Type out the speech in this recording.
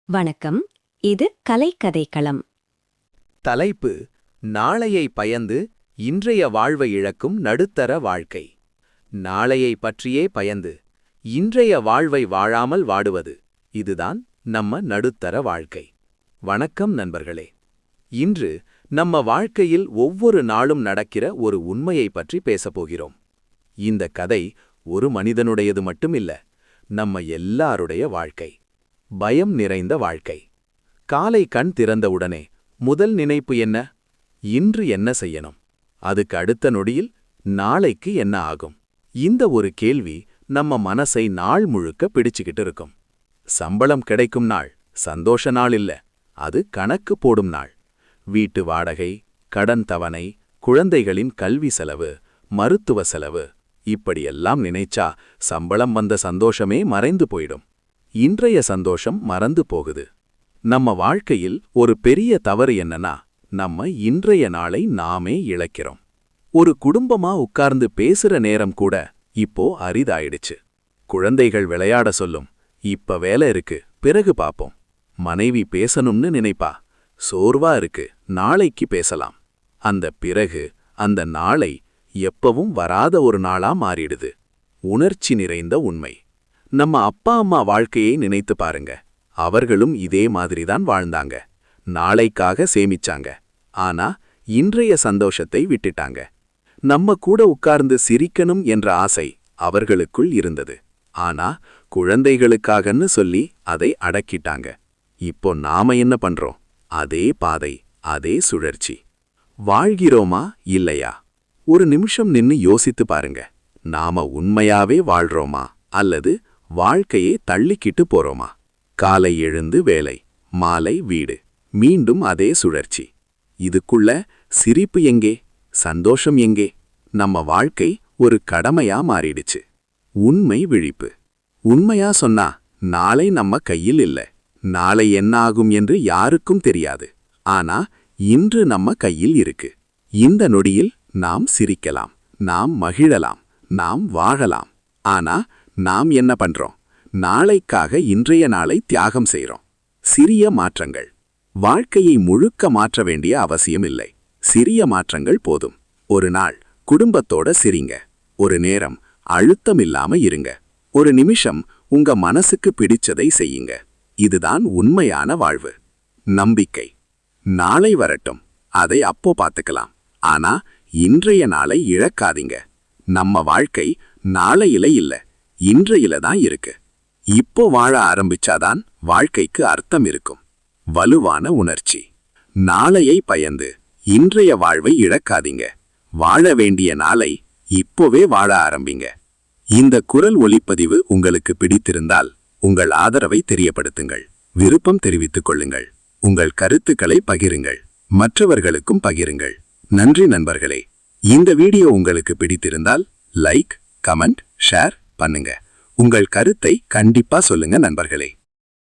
வணக்கம். இது கலைக்கதைக்களம். தலைப்பு: நாளையை பயந்து இன்றைய வாழ்வை இழக்கும் நடுத்தர வாழ்க்கை. நாளையை பற்றியே பயந்து இன்றைய வாழ்வை வாழாமல் வாடுவது, இதுதான் நம்ம நடுத்தர வாழ்க்கை. வணக்கம் நண்பர்களே. இன்று நம்ம வாழ்க்கையில் ஒவ்வொரு நாளும் நடக்கிற ஒரு உண்மையை பற்றி பேசப்போகிறோம். இந்த கதை ஒரு மனிதனுடையது மட்டுமில்ல, நம்ம எல்லாருடைய வாழ்க்கை. பயம் நிறைந்த வாழ்க்கை. காலை கண் திறந்தவுடனே முதல் நினைப்பு என்ன? இன்று என்ன செய்யணும்? அதுக்கு அடுத்த நொடியில் நாளைக்கு என்ன ஆகும்? இந்த ஒரு கேள்வி நம்ம மனசை நாள் முழுக்க பிடிச்சுக்கிட்டு இருக்கும். சம்பளம் கிடைக்கும் நாள் சந்தோஷ நாள் இல்ல, அது கணக்கு போடும் நாள். வீட்டு வாடகை, கடன் தவணை, குழந்தைகளின் கல்வி செலவு, மருத்துவ செலவு, இப்படியெல்லாம் நினைச்சா சம்பளம் வந்த சந்தோஷமே மறைந்து போயிடும். இன்றைய சந்தோஷம் மறந்து போகுது. நம்ம வாழ்க்கையில் ஒரு பெரிய தவறு என்னன்னா, நம்ம இன்றைய நாளை நாமே இழக்கிறோம். ஒரு குடும்பமா உட்கார்ந்து பேசுற நேரம் கூட இப்போ அரிதாயிடுச்சு. குழந்தைகள் விளையாட சொல்லும், இப்ப வேலை இருக்கு, பிறகு பாப்போம். மனைவி பேசணும்னு நினைப்பா, சோர்வா இருக்கு, நாளைக்கு பேசலாம். அந்த பிறகு, அந்த நாளை எப்பவும் வராத ஒரு நாளா மாறிடுது. உணர்ச்சி நிறைந்த உண்மை. நம்ம அப்பா அம்மா வாழ்க்கையை நினைத்து பாருங்க. அவர்களும் இதே மாதிரிதான் வாழ்ந்தாங்க. நாளைக்காக சேமிச்சாங்க. ஆனா இன்றைய சந்தோஷத்தை விட்டுட்டாங்க. நம்ம கூட உட்கார்ந்து சிரிக்கணும் என்ற ஆசை அவர்களுக்குள் இருந்தது. ஆனா குழந்தைகளுக்காகன்னு சொல்லி அதை அடக்கிட்டாங்க. இப்போ நாம என்ன பண்றோம்? அதே பாதை, அதே சுழற்சி. வாழ்கிறோமா இல்லையா? ஒரு நிமிஷம் நின்னு யோசித்து பாருங்க. நாம உண்மையாவே வாழ்றோமா அல்லது வாழ்க்கையை தள்ளிக்கிட்டு போறோமா? காலை எழுந்து வேலை, மாலை வீடு, மீண்டும் அதே சுழற்சி. இதுக்குள்ள சிரிப்பு எங்கே? சந்தோஷம் எங்கே? நம்ம வாழ்க்கை ஒரு கடமையா மாறிடுச்சு. உண்மை விழிப்பு. உண்மையா சொன்னா, நாளை நம்ம கையில் இல்ல. நாளை என்ன ஆகும் என்று யாருக்கும் தெரியாது. ஆனா இன்று நம்ம கையில் இருக்கு. இந்த நொடியில் நாம் சிரிக்கலாம், நாம் மகிழலாம், நாம் வாழலாம். ஆனா நாம் என்ன பண்றோம்? நாளைக்காக இன்றைய நாளை தியாகம் செய்றோம். சிறிய மாற்றங்கள். வாழ்க்கையை முழுக்க மாற்ற வேண்டிய அவசியம் இல்லை. சிறிய மாற்றங்கள் போதும். ஒரு நாள் குடும்பத்தோட சிரிங்க. ஒரு நேரம் அழுத்தம் இல்லாம இருங்க. ஒரு நிமிஷம் உங்க மனசுக்கு பிடிச்சதை செய்யுங்க. இதுதான் உண்மையான வாழ்வு. நம்பிக்கை. நாளை வரட்டும், அதை அப்போ பார்த்துக்கலாம். ஆனா இன்றைய நாளை இழக்காதீங்க. நம்ம வாழ்க்கை நாளையில இல்ல, இன்றையில தான் இருக்கு. இப்போ வாழ ஆரம்பிச்சாதான் வாழ்க்கைக்கு அர்த்தம் இருக்கும். வலுவான உணர்ச்சி. நாளையை பயந்து இன்றைய வாழ்வை இழக்காதீங்க. வாழ வேண்டிய நாளை இப்போவே வாழ ஆரம்பிங்க. இந்த குரல் ஒலிப்பதிவு உங்களுக்கு பிடித்திருந்தால் உங்கள் ஆதரவை தெரியப்படுத்துங்கள். விருப்பம் தெரிவித்துக் கொள்ளுங்கள். உங்கள் கருத்துக்களை பகிருங்கள். மற்றவர்களுக்கும் பகிருங்கள். நன்றி நண்பர்களே. இந்த வீடியோ உங்களுக்கு பிடித்திருந்தால் லைக், கமெண்ட், ஷேர் பண்ணுங்க. உங்கள் கருத்தை கண்டிப்பா சொல்லுங்க நண்பர்களே.